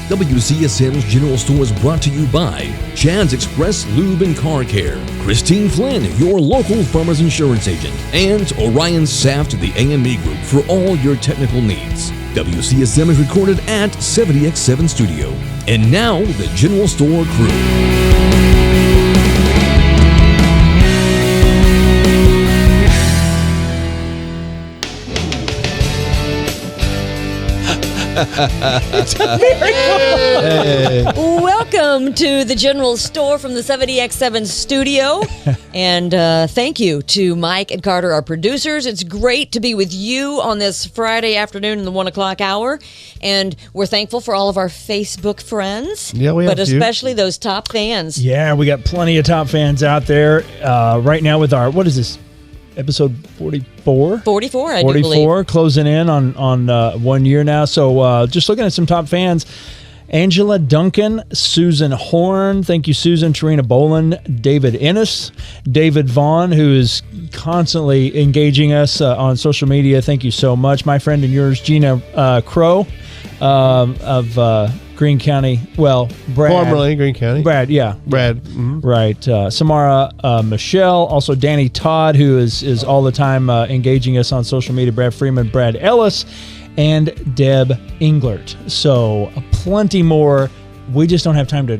WCSM's General Store is brought to you by Chad's Express Lube and Car Care, Christine Flynn, your local farmer's insurance agent, and Orion Saft of the AME Group for all your technical needs. WCSM is recorded at 70X7 Studio. And now, the General Store crew. Welcome to the General Store from the 70X7 Studio. And thank you to Mike and Carter, our producers. It's great to be with you on this Friday afternoon in the 1 o'clock hour. And we're thankful for all of our Facebook friends. Yeah, we have But especially those top fans. Yeah, we got plenty of top fans out there right now with our, what is this, episode 44? 44, I do believe. 44, closing in on 1 year now. So just looking at some top fans. Angela Duncan, Susan Horn, thank you, Susan, Tarina Boland, David Ennis, David Vaughn, who is constantly engaging us on social media. Thank you so much. My friend and yours, Gina Crow of Greene County. Well, Brad. Formerly Greene County. Brad, yeah. Brad. Mm-hmm. Right. Samara Michelle, also Danny Todd, who is all the time engaging us on social media, Brad Freeman, Brad Ellis, and Deb Englert. So plenty more. We just don't have time to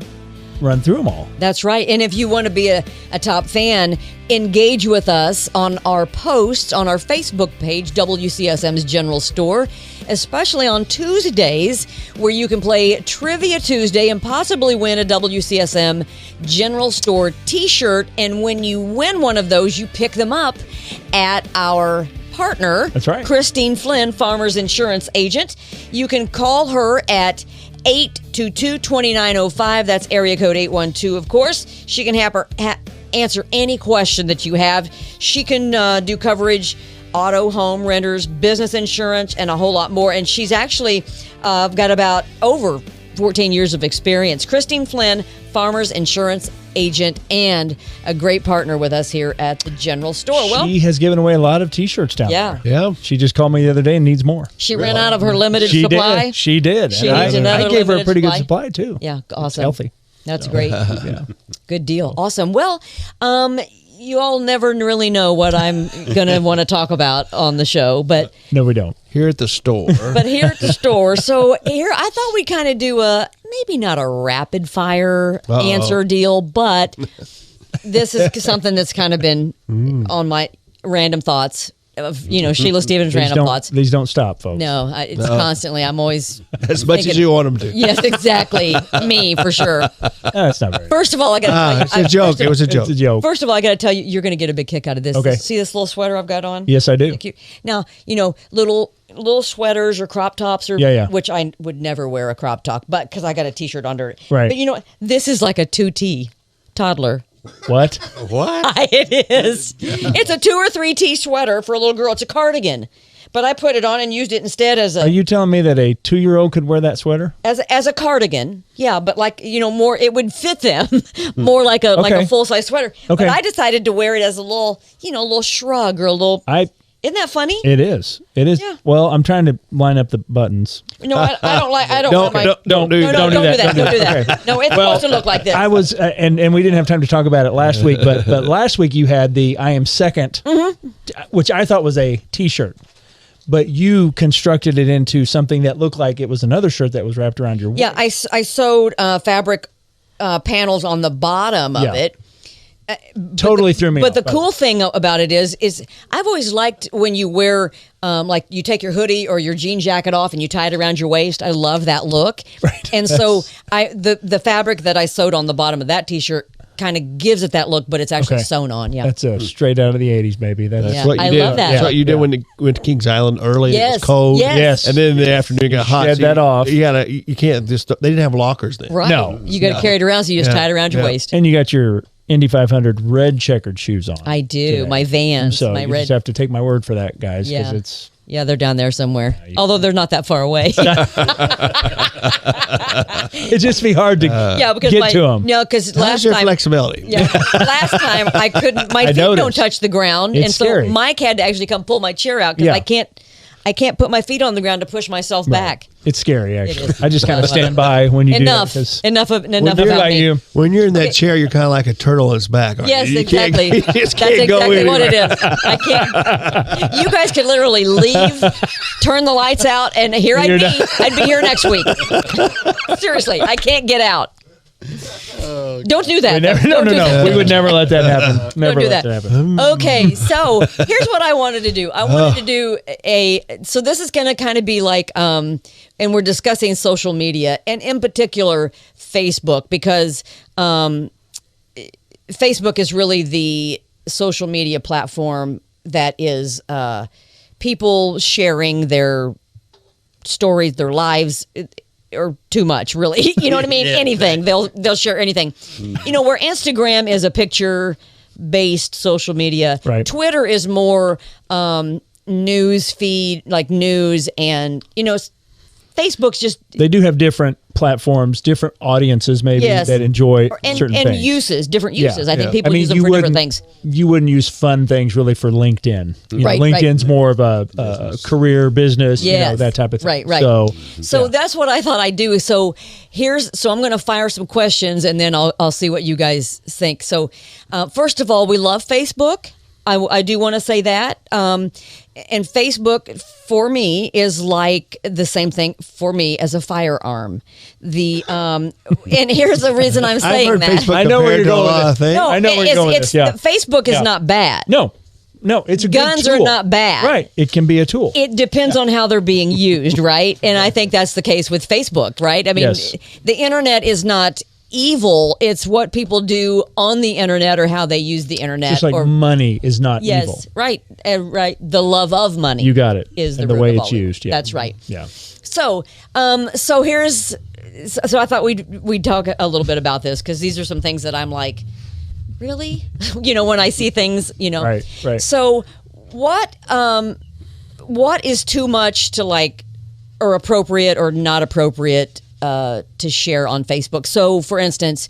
run through them all. That's right. And if you want to be a top fan, engage with us on our posts on our Facebook page, WCSM's General Store, especially on Tuesdays, where you can play Trivia Tuesday and possibly win a WCSM General Store t-shirt. And when you win one of those, you pick them up at our partner, that's right, Christine Flynn, Farmers Insurance Agent. You can call her at 822-2905. That's area code 812, of course. She can have her answer any question that you have. She can do coverage, auto, home, renters, business insurance, and a whole lot more. And she's actually got about over 14 years of experience. Christine Flynn, Farmers Insurance Agent, and a great partner with us here at the General Store. She has given away a lot of t-shirts down there. Yeah. She just called me the other day and needs more. She ran out of her limited supply. She did. She needs another I gave her a pretty supply. good supply, too. Yeah, awesome. It's healthy. That's great. Yeah. Good deal. Awesome. Well, you all never really know what I'm going to want to talk about on the show, but no, we don't. Here at the store. But here at the store. So here, I thought we'd kind of do a, maybe not a rapid fire answer deal, but this is something that's kind of been on my random thoughts of, Sheila Stevens' random thoughts. These don't stop, folks. No, it's constantly, I'm always as much as you want them to. Yes, exactly. Me, for sure. That's not very. First of all, I got to tell you. It's a joke. It was a joke. It's a joke. First of all, I got to tell you, you're going to get a big kick out of this. Okay. See this little sweater I've got on? Yes, I do. Thank you. Now, little sweaters or crop tops, which I would never wear a crop top, but because I got a t-shirt under it. Right. But you know what? This is like a 2T toddler. What? What? It is. It's a 2 or 3T sweater for a little girl. It's a cardigan. But I put it on and used it instead as a... Are you telling me that a 2-year-old could wear that sweater? As a cardigan. Yeah, but more, it would fit them more like a full-size sweater. Okay. But I decided to wear it as a little, little shrug or a little... Isn't that funny? It is. It is. Yeah. Well, I'm trying to line up the buttons. No, I don't like. I don't. Don't want my, don't do Don't do that. Don't do Okay. that. No, it's supposed to look like this. I was, and we didn't have time to talk about it last week, but last week you had the "I am second," which I thought was a T-shirt, but you constructed it into something that looked like it was another shirt that was wrapped around your waist. Yeah, I sewed fabric panels on the bottom of it. Totally threw me off. But the cool thing about it is I've always liked when you wear, like you take your hoodie or your jean jacket off and you tie it around your waist. I love that look. Right. And so the fabric that I sewed on the bottom of that T-shirt kind of gives it that look, but it's actually sewn on. Yeah, that's straight out of the '80s, baby. That's what you I did. love that. That's what you did when you went to Kings Island early. Yes. It was cold. Yes. And then in the afternoon it got hot. Shed that off. You can't just. They didn't have lockers then. Right. No. You got to carry it around, so you just tie it around your waist. And you got your Indy 500 red checkered shoes on. I do. Today. My Vans. So my you red. just have to take my word for that, guys, because Yeah. it's... Yeah, they're down there somewhere. Although they're not that far away. It'd just be hard to because get to them. No, because How's last your time, flexibility? yeah, last time I couldn't. My feet noticed. don't touch the ground, It's and so scary. Mike had to actually come pull my chair out because Yeah. I I can't put my feet on the ground to push myself back. It's scary, actually. is. I just kind of stand by when you Enough. do that. Enough Enough about about me. you. When you're in that chair, you're kind of like a turtle in its back. Aren't Yes, you? You can't- exactly. you just That's can't go exactly what anywhere. it is. I can't. You guys could literally leave, turn the lights out, and here I'd You're be. not- I'd be here next week. Seriously, I can't get out. Don't do that. No, Don't do that. We would never let that happen. Never do let that. that happen. Okay, so here's what I wanted to do. I wanted to do so this is going to kind of be like, and we're discussing social media, and in particular, Facebook, because Facebook is really the social media platform that is people sharing their stories, their lives, or too much, really. You know what I mean? Anything. They'll share anything. You know, where Instagram is a picture-based social media, Right. Twitter is more news feed, like news, and, you know, Facebook's just They do have different platforms, different audiences maybe Yes. that enjoy and certain and things. uses, different Yeah, uses. I think yeah. people use them you for different wouldn't- things. You wouldn't use fun things really for LinkedIn. You know, Right, right. LinkedIn's more of a career business, you know, Yes. that type of thing. Right. So So that's what I thought I'd do. So I'm going to fire some questions, and then I'll see what you guys think. So first of all, we love Facebook. I do want to say that. And Facebook for me is like the same thing for me as a firearm. And here's the reason I'm I've saying heard that. Facebook I know where compared you're to a going lot with of things. No, I know where you're going with this, yeah. Facebook is Yeah. not bad. no, it's a Guns good are tool. not bad. Right. It can be a tool. It depends on how they're being used, right? And I think that's the case with Facebook, right? I mean, Yes. the internet is not evil. It's what people do on the internet or how they use the internet. Just like or money is not yes, evil. right, right. The love of money. You got it. Is the, And the root way of it's all evil. used. Yeah. That's right. Yeah. So, so I thought we'd talk a little bit about this because these are some things that I'm like, really, you know, when I see things, you know, Right. So, what is too much to like, or appropriate or not appropriate to share on Facebook? So, for instance,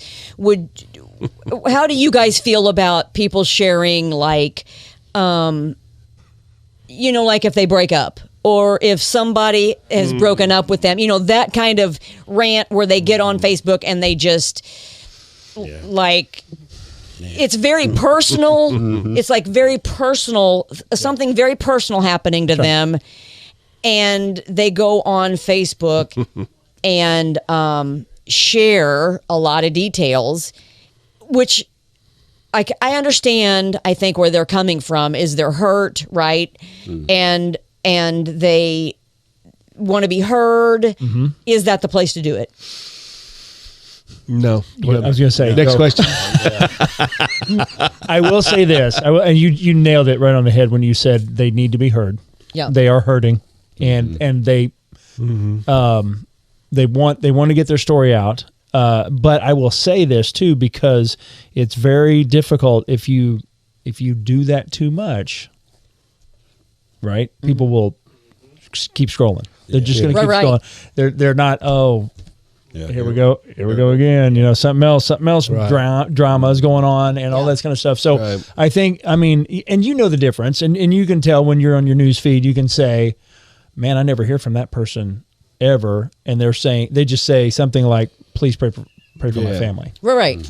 how do you guys feel about people sharing like, you know, like if they break up? Or if somebody has broken up with them, you know, that kind of rant where they get on Facebook and they just like, it's very personal. It's like very personal, something very personal happening to them. And they go on Facebook and share a lot of details, which I understand, I think, where they're coming from is they're hurt, right? And they want to be heard. Is that the place to do it? No. I was going to say. Next go. question. I will say this, and you nailed it right on the head when you said they need to be heard. Yeah. They are hurting, and they want to get their story out. But I will say this too, because it's very difficult if you do that too much. Right, people will keep scrolling. They're just going to keep Right. scrolling. They're not. Oh, here we go again. You know, something else. Right. Drama is going on, and all that kind of stuff. So Right. I think, I mean, and you know the difference, and you can tell when you're on your news feed. You can say, "Man, I never hear from that person ever," and they just say something like, "Please pray for my family." Right.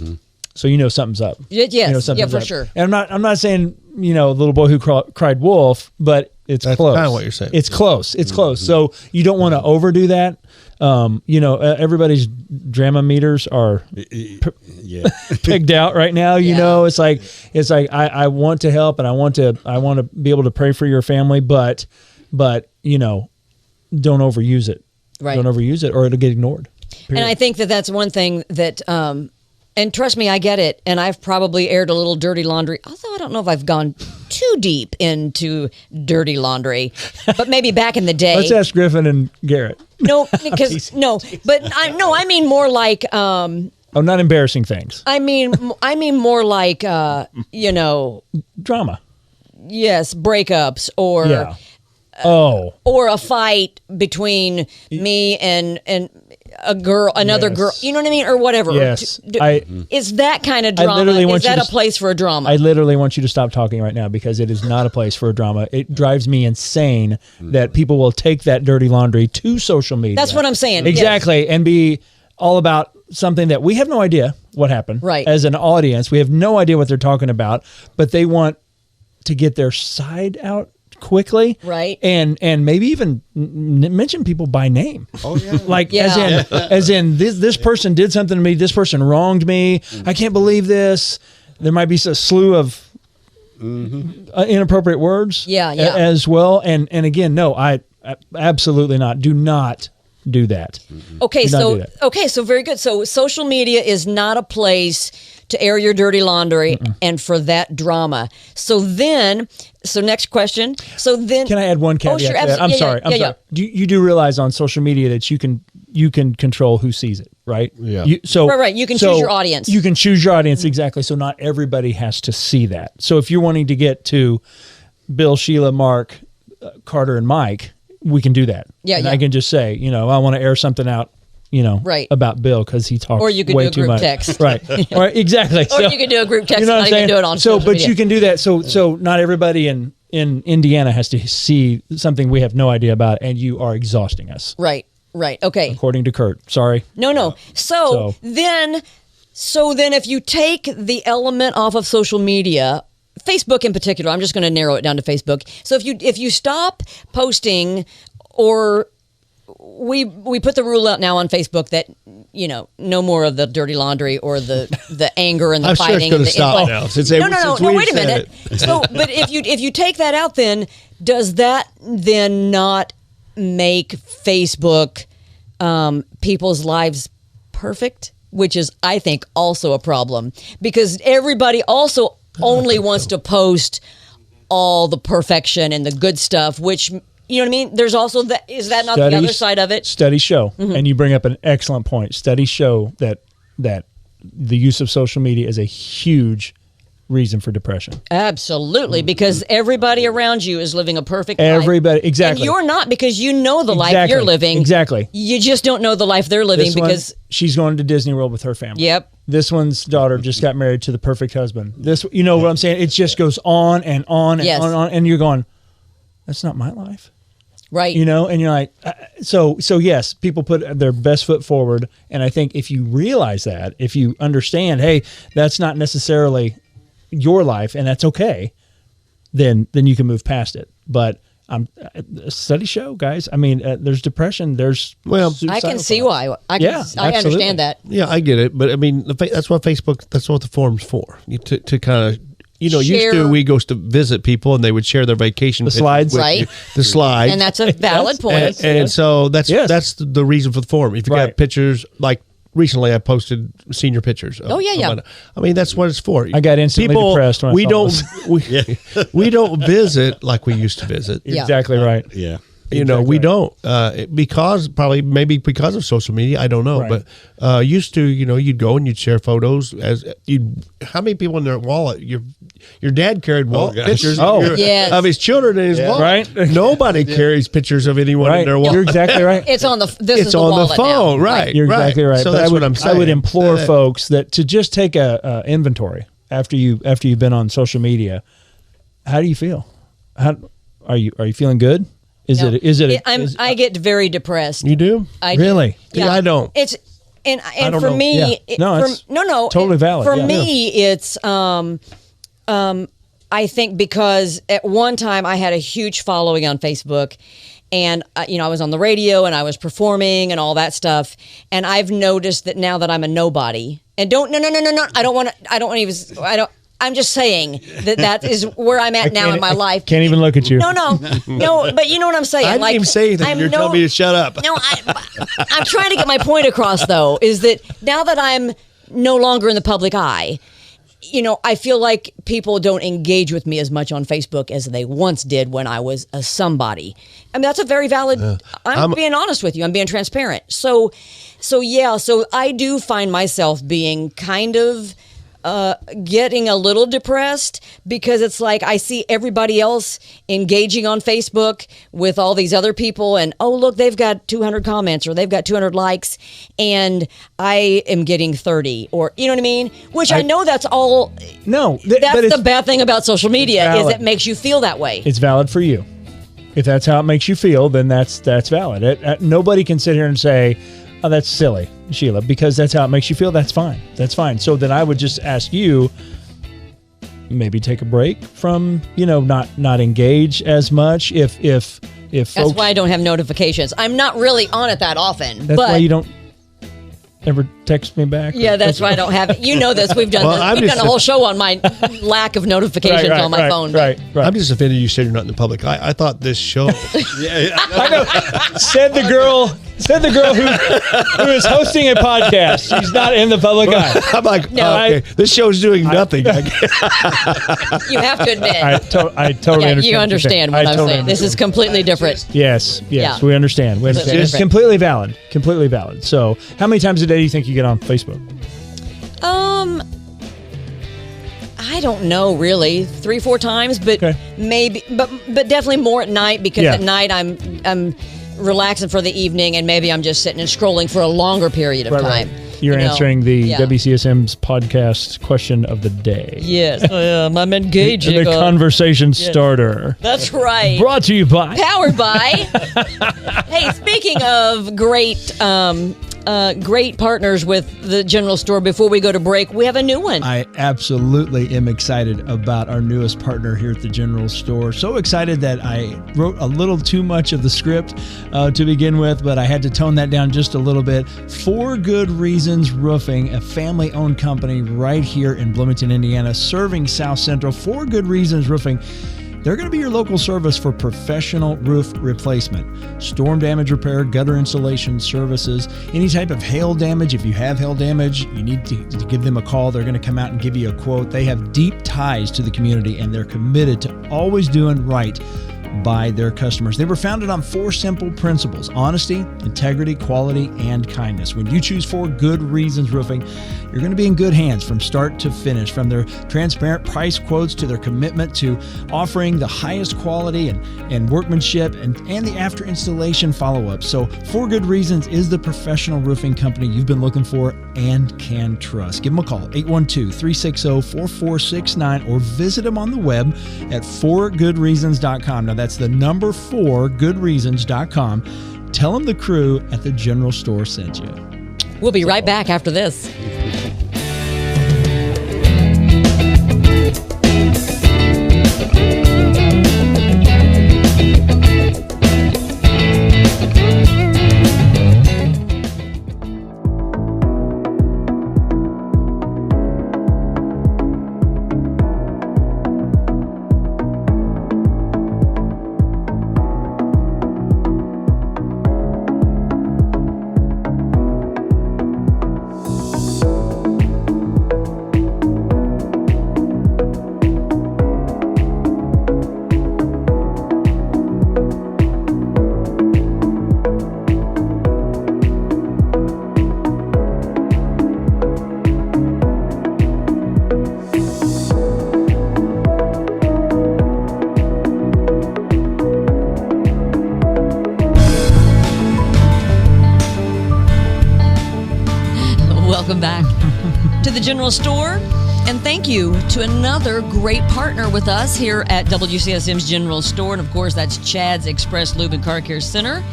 So you know something's up. Yes. You know Yeah, something's for up. sure. And I'm not saying, you know, little boy who cried wolf, but it's That's close. kinda what you're saying. It's close. It's close. So you don't want to overdo that. You know, everybody's drama meters are pigged out right now. You Yeah. know, it's like I want to help and I want to be able to pray for your family, but you know, don't overuse it. Right. Don't overuse it, or it'll get ignored. And I think that that's one thing that, and trust me, I get it. And I've probably aired a little dirty laundry, although I don't know if I've gone too deep into dirty laundry, but maybe back in the day. Let's ask Griffin and Garrett. No, because I mean more like, Oh, not embarrassing things. I mean more like, you know, Drama. yes, breakups or. Yeah. Oh. Or a fight between me and another girl, you know what I mean, or whatever. Yes, Is that kind of drama? Is that a place for a drama? I literally want you to stop talking right now because it is not a place for a drama. It drives me insane that people will take that dirty laundry to social media. That's what I'm saying. Exactly, and be all about something that we have no idea what happened. Right. As an audience, we have no idea what they're talking about, but they want to get their side out quickly, right? And maybe even mention people by name. Oh yeah, like as in this person did something to me. This person wronged me. I can't believe this. There might be a slew of inappropriate words. As well. And again, no, I absolutely not. Do not do that. Okay, so very good. So social media is not a place to air your dirty laundry and for that drama. So next question. So then, can I add one caveat? Oh, sure, to that? I'm sorry. You do realize on social media that you can control who sees it, right? Yeah. Right. You can choose your audience. You can choose your audience, exactly. So not everybody has to see that. So if you're wanting to get to Bill, Sheila, Mark, Carter, and Mike, we can do that. I can just say, I want to air something out, about Bill because he talks way too much. Or you can do a group text. Right. Right. Exactly. Or you can do a group text. You know what I'm saying? Do it on social media. You can do that. So not everybody in Indiana has to see something we have no idea about, and you are exhausting us. Right. Okay. According to Kurt. Sorry. No. So then if you take the element off of social media, Facebook in particular, I'm just going to narrow it down to Facebook. So if you stop posting, or we put the rule out now on Facebook that no more of the dirty laundry or the anger and the fighting. I'm sure it's going to stop now. No. Wait a minute. So, but if you take that out, then does that then not make Facebook people's lives perfect? Which is, I think, also a problem because everybody also only wants to post all the perfection and the good stuff, which, you know what I mean? There's also that. Is that not the other side of it? Studies show, and you bring up an excellent point. Studies show that the use of social media is a huge reason for depression. Absolutely, because everybody around you is living a perfect life. Everybody, exactly. And you're not, because you know the life you're living. Exactly. You just don't know the life they're living because she's going to Disney World with her family. Yep. This one's daughter just got married to the perfect husband. What I'm saying? It just goes on and on and on and on, and you're going, that's not my life. Right. And you're like, so yes, people put their best foot forward. And I think if you realize that, if you understand, hey, that's not necessarily your life and that's okay, then you can move past it. But studies show, guys, I mean, there's depression, I can see why. I understand that. Yeah, I get it. But I mean, that's what the forum's for. To kind of, used to we go to visit people and they would share their vacation slides, right? The slides, and that's a valid point. And so that's the reason for the forum. If you got pictures, like recently I posted senior pictures. I mean, that's what it's for. I got instantly depressed when I saw this. We don't visit like we used to visit. Exactly right. Yeah. We don't because because of social media. I don't know, but used to, you'd go and you'd share photos how many people in their wallet? Your dad carried pictures of his children in his wallet. Right? Nobody carries pictures of anyone in their wallet. You're exactly right. It's on the phone, now. right? You're exactly right. So but that's what I'm saying. I would implore folks that to just take a inventory after you've been on social media. How do you feel? Are you feeling good? I get very depressed. You do? Really? Yeah. I don't. It's and for know. me, totally valid. For me, it's I think because at one time I had a huge following on Facebook, and I was on the radio and I was performing and all that stuff, and I've noticed that now that I'm a nobody, and I'm just saying that is where I'm at now in my life. Can't even look at you. No, but you know what I'm saying. I didn't even say that. You're telling me to shut up. No, I'm trying to get my point across, though, is that now that I'm no longer in the public eye, I feel like people don't engage with me as much on Facebook as they once did when I was a somebody. I mean, that's a very valid, I'm being honest with you. I'm being transparent. So I do find myself being kind of getting a little depressed because it's like I see everybody else engaging on Facebook with all these other people, and oh look, they've got 200 comments or they've got 200 likes, and I am getting 30, or you know what I mean? Which I know that's all. No, that's the bad thing about social media is it makes you feel that way. It's valid for you. If that's how it makes you feel, then that's valid. Nobody can sit here and say, "Oh, that's silly, Sheila," because that's how it makes you feel. That's fine. That's fine. So then I would just ask you, maybe take a break from, not engage as much. If that's folks, why I don't have notifications. I'm not really on it that often. That's why you don't ever text me back. Yeah, that's why I don't have it. You know this. We've done this. We've done a whole show on my lack of notifications on my phone. Right. I'm just offended you said you're not in the public. I thought this show. I know. Said the girl who is hosting a podcast. She's not in the public eye. I'm like, no, okay, this show's doing nothing. You have to admit. I totally understand. You understand what I'm saying. This is completely different. Yes, Yeah. we understand. It's completely valid. Completely valid. So, how many times a day do you think you get on Facebook? I don't know really. 3-4 times, but maybe, but definitely more at night because at night I'm relaxing for the evening, and maybe I'm just sitting and scrolling for a longer period of time. You're answering the WCSM's podcast question of the day. Yes, I am. I'm engaging. The conversation starter. That's right. Brought to you by. Powered by. Hey, speaking of great partners with the General Store, before we go to break, we have a new one. I absolutely am excited about our newest partner here at the General Store. So excited that I wrote a little too much of the script to begin with, but I had to tone that down just a little bit. For Good Reasons Roofing, a family-owned company right here in Bloomington, Indiana, serving South Central. For Good Reasons Roofing. They're going to be your local service for professional roof replacement, storm damage repair, gutter installation services, any type of hail damage. If you have hail damage, you need to give them a call. They're going to come out and give you a quote. They have deep ties to the community, and they're committed to always doing right by their customers. They were founded on 4 simple principles: honesty, integrity, quality, and kindness. When you choose For Good Reasons Roofing, you're going to be in good hands from start to finish, from their transparent price quotes to their commitment to offering the highest quality and workmanship and the after installation follow-up. So For Good Reasons is the professional roofing company you've been looking for and can trust. Give them a call, 812-360-4469, or visit them on the web at forgoodreasons.com. Now that's the number 4goodreasons.com. Tell them the crew at the General Store sent you. We'll be right back after this. Welcome back to the General Store, and thank you to another great partner with us here at WCSM's General Store, and of course that's Chad's Express Lube and Car Care Center.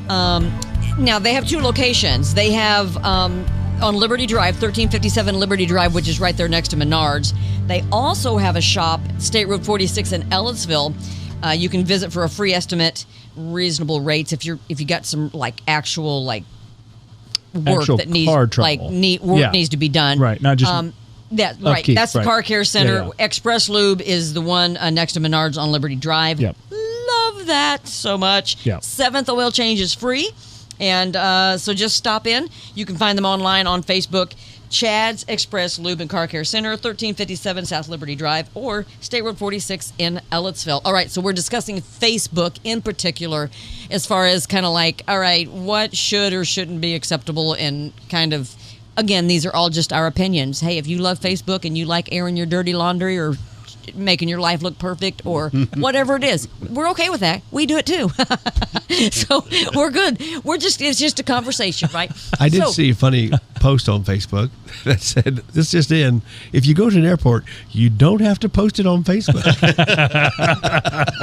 Now they have 2 locations. They have on Liberty Drive, 1357 Liberty Drive, which is right there next to Menards. They also have a shop, State Road 46 in Ellettsville. You can visit for a free estimate, reasonable rates if you got some actual work that needs needs to be done. Right, not just upkeep, that's the Car Care Center. Yeah. Express Lube is the one next to Menards on Liberty Drive. Yep. Love that so much. Yep. 7th oil change is free, and so just stop in. You can find them online on Facebook. Chad's Express Lube and Car Care Center, 1357 South Liberty Drive, or State Road 46 in Ellettsville. All right, so we're discussing Facebook in particular as far as all right, what should or shouldn't be acceptable and kind of again, these are all just our opinions. Hey, if you love Facebook and you like airing your dirty laundry or making your life look perfect or whatever it is, we're okay with that. We do it too. So we're good. It's just a conversation, right? I did see a funny post on Facebook that said, this just in, if you go to an airport, you don't have to post it on Facebook.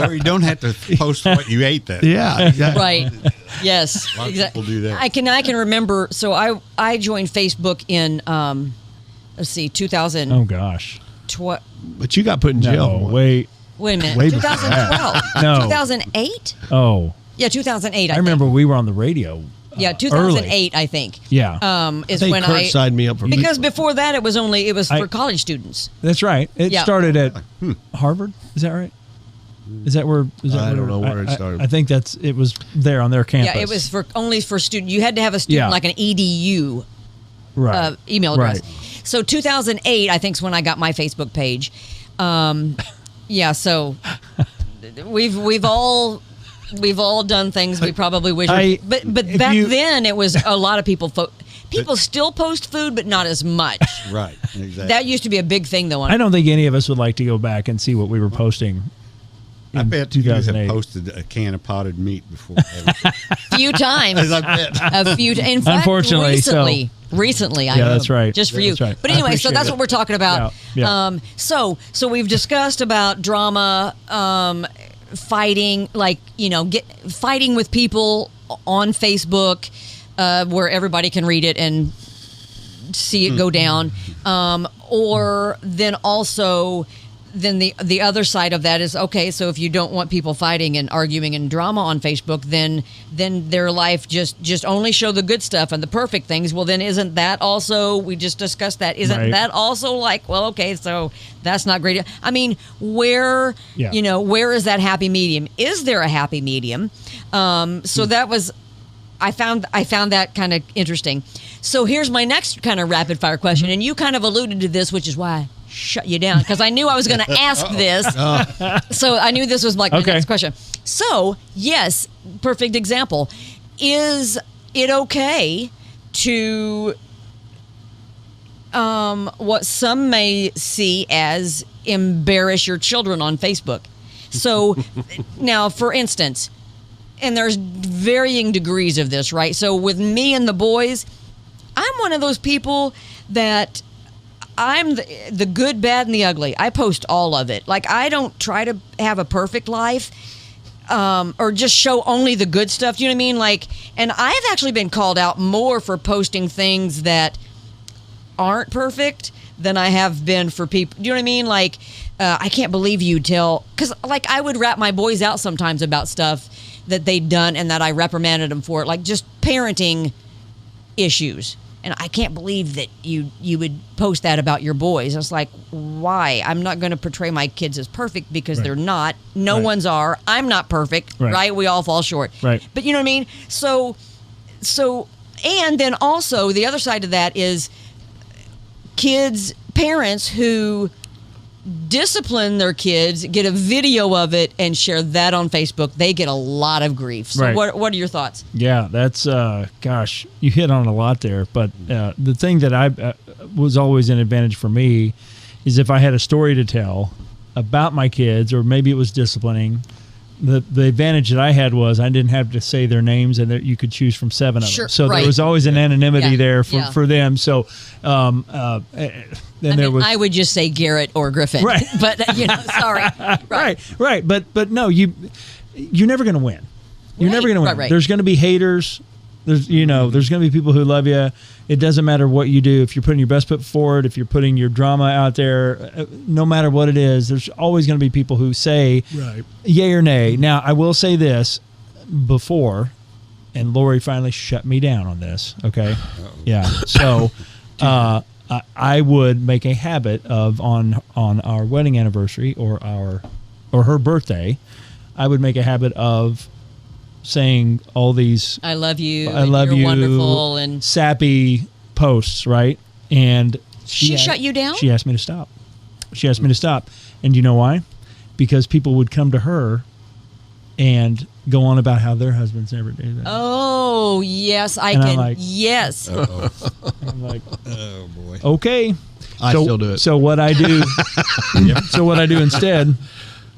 Or you don't have to post what you ate that. Yeah, exactly. Right. Yes. A lot of people do that. I can remember. So I joined Facebook in 2000. Oh gosh. But you got put in jail. No, wait. Wait a minute. Way before 2012. No. 2008. Oh. Yeah, 2008. I remember we were on the radio. Yeah, 2008, I think. Yeah. Is I think when Kurt signed me up for because Facebook. before that it was for college students. That's right. It Yeah. started at Harvard. Is that right? Is that where? I don't know where it started. I think it was there on their campus. Yeah, it was only for students. You had to have a student like an EDU right. email address. Right. So 2008, I think, is when I got my Facebook page. Yeah, so we've all done things we probably wish. But back then it was a lot of people. People still post food, but not as much. Right, exactly. That used to be a big thing, though. I don't think any of us would like to go back and see what we were posting. I bet you 2008. have posted a can of potted meat before. A few times. I bet. A few. In fact, Unfortunately, recently, I Yeah, know, that's right. just for you. That's right. But I anyway, so appreciate that's it. what we're talking about. Yeah. So we've discussed about drama, fighting, fighting with people on Facebook, where everybody can read it and see it go down, or then also. Then the other side of that is, okay, so if you don't want people fighting and arguing and drama on Facebook, then their life just only show the good stuff and the perfect things. Well, then isn't that also, we just discussed that, isn't that also like, well, okay, so that's not great. I mean, where is that happy medium? Is there a happy medium? So that was, I found that kind of interesting. So here's my next kind of rapid fire question, and you kind of alluded to this, which is why I shut you down, because I knew I was going to ask this. So I knew this was like my next question. So yes, perfect example. Is it okay to what some may see as embarrass your children on Facebook? So now, for instance, and there's varying degrees of this, right? So with me and the boys, I'm one of those people that I'm the good, bad, and the ugly. I post all of it. Like, I don't try to have a perfect life or just show only the good stuff. Do you know what I mean? Like, and I've actually been called out more for posting things that aren't perfect than I have been for people. Do you know what I mean? Like, I can't believe you because like I would rap my boys out sometimes about stuff that they'd done and that I reprimanded them for it, like just parenting issues. And I can't believe that you would post that about your boys. It's like, why? I'm not going to portray my kids as perfect because they're not. No one's are. I'm not perfect, right? We all fall short. Right. But you know what I mean? So, and then also the other side of that is parents who discipline their kids, get a video of it and share that on Facebook. They get a lot of grief. So what are your thoughts? Yeah, that's gosh, you hit on a lot there. But the thing that I was always an advantage for me is if I had a story to tell about my kids, or maybe it was disciplining. The advantage that I had was I didn't have to say their names, and you could choose from 7 of them. So there was always an anonymity there for them. So then I would just say Garrett or Griffin. Right. But sorry. Right. But no, you're never going to win. You're never going to win. Right. There's going to be haters. There's there's going to be people who love you. It doesn't matter what you do. If you're putting your best foot forward, if you're putting your drama out there, no matter what it is, there's always going to be people who say yay or nay. Now, I will say this before, and Lori finally shut me down on this. Okay. Uh-oh. Yeah. So I would make a habit of on our wedding anniversary or her birthday, I would make a habit of saying all these I love you, you're wonderful, and sappy posts, right? And she shut you down? She asked me to stop. And you know why? Because people would come to her and go on about how their husbands never do that. Oh, yes, I And I'm can. like- Yes. I'm like, Oh boy. okay. I still do it. So what I do, so what I do instead,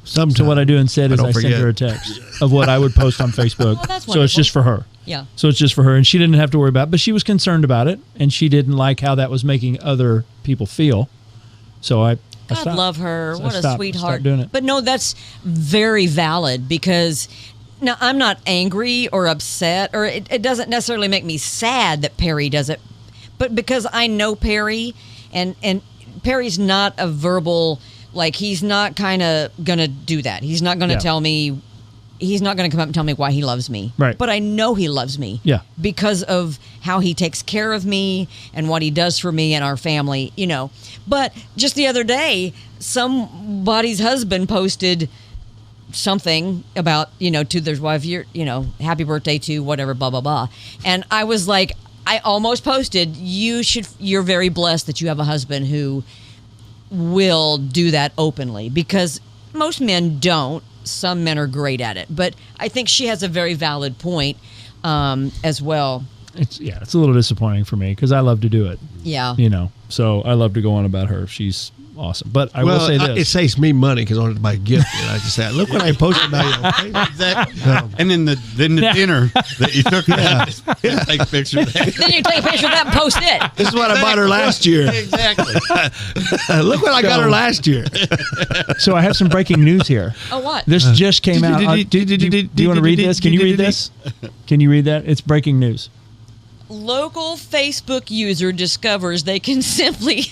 Sometimes. so what I do instead is don't I send forget. her a text of what I would post on Facebook. Oh, that's so it's just for her. Yeah. So it's just for her, and she didn't have to worry about it, but she was concerned about it, and she didn't like how that was making other people feel. So I God stopped. love her. So I What a stopped sweetheart. doing it. But no, that's very valid because now I'm not angry or upset, or it doesn't necessarily make me sad that Perry does it, but because I know Perry, and Perry's not a verbal, like he's not kind of gonna do that. He's not gonna Yeah. tell me. He's not going to come up and tell me why he loves me. Right. But I know he loves me. Yeah. Because of how he takes care of me and what he does for me and our family, you know. But just the other day, somebody's husband posted something about, you know, to their wife, happy birthday to whatever, blah, blah, blah. And I was like, I almost posted, you're very blessed that you have a husband who will do that openly, because most men don't. Some men are great at it, but I think she has a very valid point as well. It's a little disappointing for me because I love to do it. Yeah. You know, so I love to go on about her. She's awesome. But I will say it this. saves me money because I wanted to buy a gift. And I just said, look what I posted about you on Facebook. Exactly. No. And then the dinner that you took, take a picture of that. Then you take a picture of that and post it. This is what I bought her last year. Exactly. Look what I got her last year. So I have some breaking news here. Oh, what? This just came out. Do you want to read this? Can you read this? Can you read that? It's breaking news. Local Facebook user discovers they can simply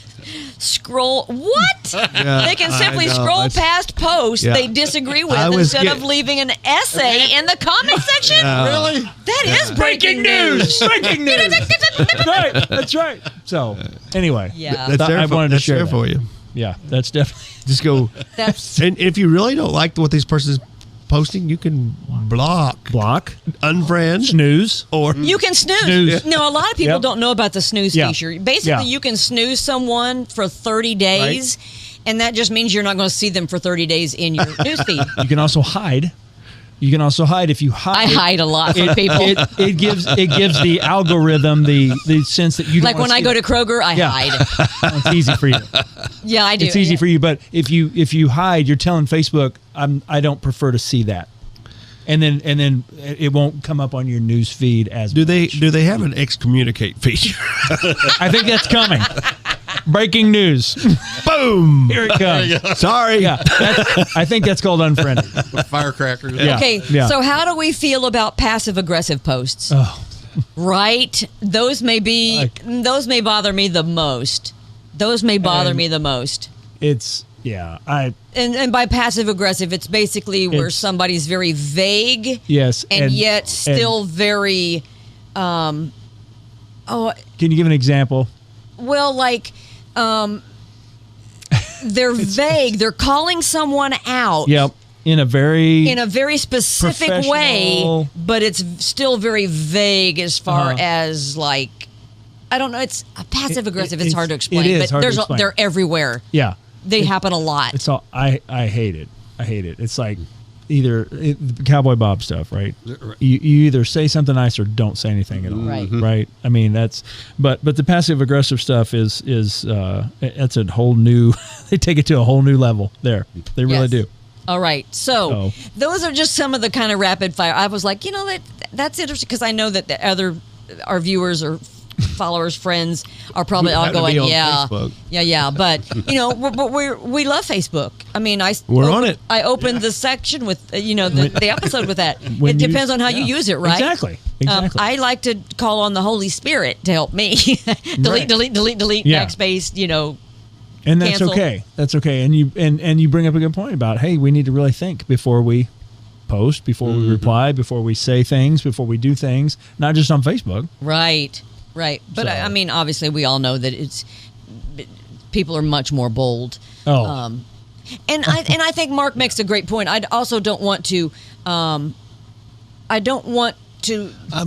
scroll. What? Yeah, they can I simply know. scroll It's- past posts Yeah. they disagree with I was instead of get- leaving an essay in the comment section. Really? That is breaking news. Breaking news. That's right. That's right. So anyway, Yeah. That's there I for, wanted to that's share there that. for you. Yeah, that's definitely. Just go. That's And if you really don't like what this person's posting, you can block, unfriend, Snooze. or You can snooze. Snooze. No, a lot of people Yep. don't know about the snooze Yeah. feature. Basically, Yeah. you can snooze someone for 30 days, and that just means you're not going to see them for 30 days in your newsfeed. You can also hide. You can also hide if you hide. I hide a lot from people. It gives the algorithm the sense that you don't Like when I go to Kroger, I Yeah. hide. it's easy for you. Yeah, I do. It's easy for you, but if you hide, you're telling Facebook, I don't prefer to see that, and then it won't come up on your news feed as. do they much. have an excommunicate feature? I think that's coming. Breaking news. Boom! Here it comes. Sorry. Yeah, I think that's called unfriended. With firecrackers. Yeah. Okay, Yeah. so how do we feel about passive aggressive posts? Oh, Right? Those may bother me the most. Me the most. it's And by passive aggressive, it's basically where It's- somebody's very vague, yes, and yet still very. Can you give an example? Well, like, they're vague. They're calling someone out. Yep, in a very Specific way, professional- but it's still very vague as far Uh-huh. as like, I don't know. It's passive aggressive. It's it's- hard to explain, it is but hard to explain. they're everywhere. yeah. They happen a lot. It's all I hate it. I hate it. It's like the Cowboy Bob stuff, right? You either say something nice or don't say anything at all, Right. right? I mean but the passive aggressive stuff is that's a whole new. They take it to a whole new level. There, they really Yes. do. All right. So Oh. those are just some of the kind of rapid fire. I was like, that's interesting because I know that our viewers or followers, friends are probably all Happen to going, be on yeah, Facebook. yeah. But we love Facebook. I mean, We're on it. I opened the section with the episode with that. When It you- depends on how you yeah. use it, right? Exactly. I like to call on the Holy Spirit to help me. Right. delete, Yeah. backspace. And that's cancel. okay. That's okay. And you bring up a good point about, hey, we need to really think before we post, before we reply, before we say things, before we do things, not just on Facebook. Right. But So- I mean, obviously, we all know that people are much more bold. Oh. And I think Mark makes a great point. I also don't want to. I'm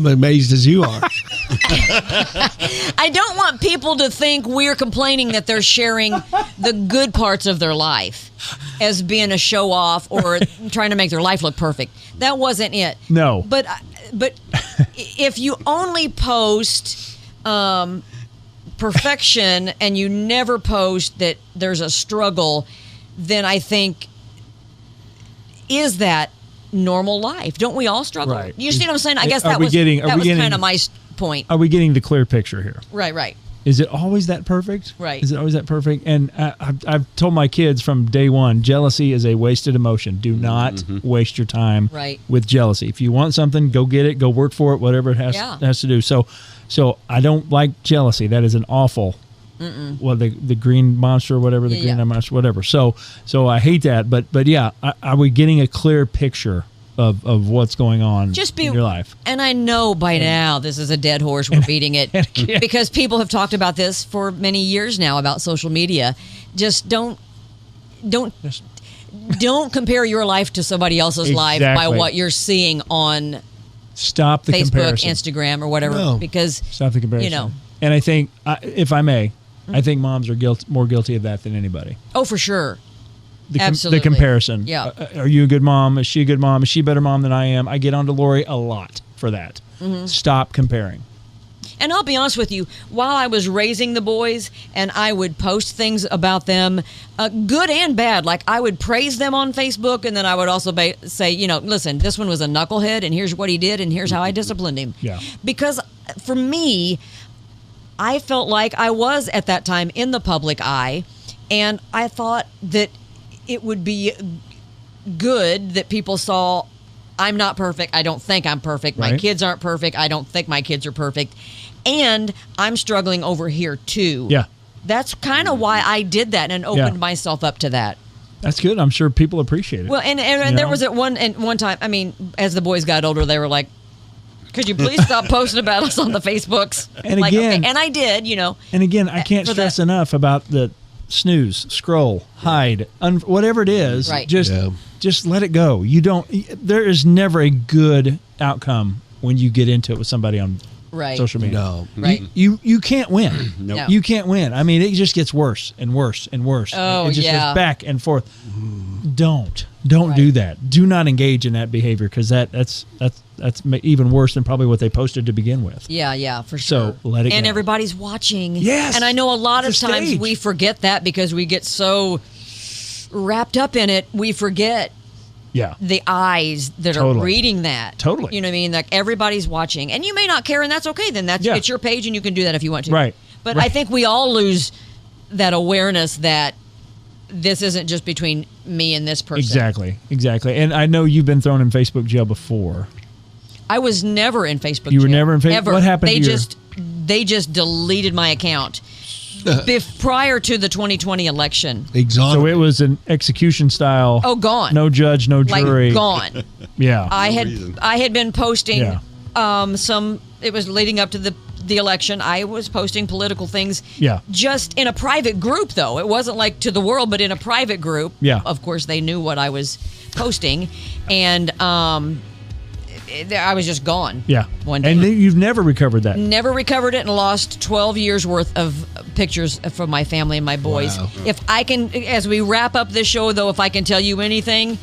amazed as you are. I don't want people to think we're complaining that they're sharing the good parts of their life as being a show off or trying to make their life look perfect. That wasn't it. No. But if you only post perfection and you never post that there's a struggle, then I think, is that normal life? Don't we all struggle? Right. You see what I'm saying? I guess Are that we was getting- kind of my point. Are we getting the clear picture here? Right. Is it always that perfect? Right. Is it always that perfect? And I've told my kids from day one, jealousy is a wasted emotion. Do not waste your time Right. with jealousy. If you want something, go get it, go work for it, whatever it has to do. So I don't like jealousy. That is an awful, the green monster, whatever, the green monster, whatever. So I hate that. But yeah, are we getting a clear picture of what's going on in your life? And I know by now this is a dead horse. We're beating it because people have talked about this for many years now about social media. Just don't compare your life to somebody else's life by what you're seeing on Stop the Facebook, comparison. Instagram, or whatever. Because stop the comparison. You know. And I think, if I may, I think moms are more guilty of that than anybody. Oh, for sure. The comparison. Yeah. Are you a good mom? Is she a good mom? Is she a better mom than I am? I get onto Lori a lot for that. Stop comparing. And I'll be honest with you, while I was raising the boys and I would post things about them, good and bad, like I would praise them on Facebook, and then I would also say, listen, this one was a knucklehead, and here's what he did, and here's how I disciplined him. Yeah. Because for me, I felt like I was at that time in the public eye, and I thought that it would be good that people saw I'm not perfect. I don't think I'm perfect. My kids aren't perfect. I don't think my kids are perfect. And I'm struggling over here too. Yeah. That's kind of why I did that and opened myself up to that. That's good. I'm sure people appreciate it. Well, and there was at one time, I mean, as the boys got older, they were like, could you please stop posting about us on the Facebooks? And like, again, okay. And I did, And again, I can't stress enough about the snooze, scroll, hide, whatever it is. Right. Just let it go. There is never a good outcome when you get into it with somebody on social media. No. Right. You can't win. No. You can't win. I mean, it just gets worse and worse and worse. Oh, it just goes back and forth. Don't do that. Do not engage in that behavior, because that's even worse than probably what they posted to begin with. Yeah, for sure. So let it go. And everybody's watching. Yes. And I know a lot of times stage. we forget that because we get so wrapped up in it, we forget the eyes that are reading that. Totally. You know what I mean? Like everybody's watching. And you may not care, and that's okay. Then it's your page, and you can do that if you want to. Right. But I think we all lose that awareness that this isn't just between me and this person. Exactly. And I know you've been thrown in Facebook jail before. I was never in Facebook jail. You were never in Facebook? Ever. What happened They just deleted my account prior to the 2020 election. So it was an execution style. Oh, gone. No judge, no jury. Like gone. Yeah. I had been posting it was leading up to the election. I was posting political things. Yeah. Just in a private group, though. It wasn't like to the world, but in a private group. Yeah. Of course, they knew what I was posting, and I was just gone. Yeah. One day. And you've never recovered that. Never recovered it, and lost 12 years worth of pictures from my family and my boys. Wow. If I can, as we wrap up this show, though, if I can tell you anything,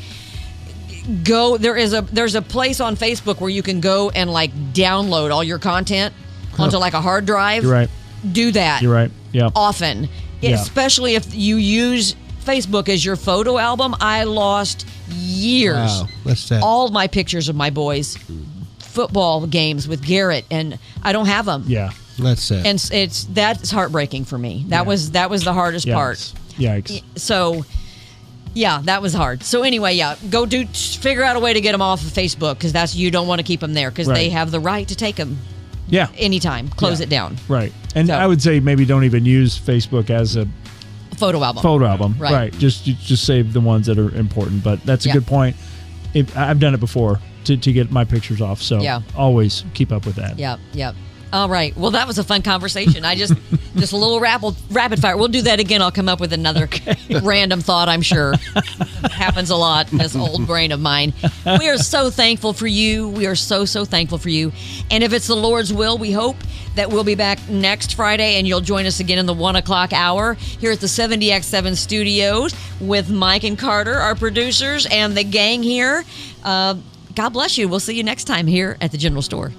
there's a place on Facebook where you can go and like download all your content onto like a hard drive. You're right. Do that. You're right. Yeah. Often, especially if you use Facebook as your photo album. I lost years. Wow, that's sad. All my pictures of my boys' football games with Garrett, and I don't have them. Yeah. That's sad. And that's heartbreaking for me. That was the hardest part. Yikes. So, yeah, that was hard. So anyway, go figure out a way to get them off of Facebook, because you don't want to keep them there, because they have the right to take them. Yeah. Anytime. Close it down. Right. And I would say maybe don't even use Facebook as a photo album. Right. Just save the ones that are important. But that's a good point. I've done it before to get my pictures off. So always keep up with that. Yep. All right. Well, that was a fun conversation. I just a little rapid fire. We'll do that again. I'll come up with another random thought, I'm sure. Happens a lot, this old brain of mine. We are so thankful for you. We are so thankful for you. And if it's the Lord's will, we hope that we'll be back next Friday and you'll join us again in the 1 o'clock hour here at the 70X7 studios with Mike and Carter, our producers, and the gang here. God bless you. We'll see you next time here at the General Store.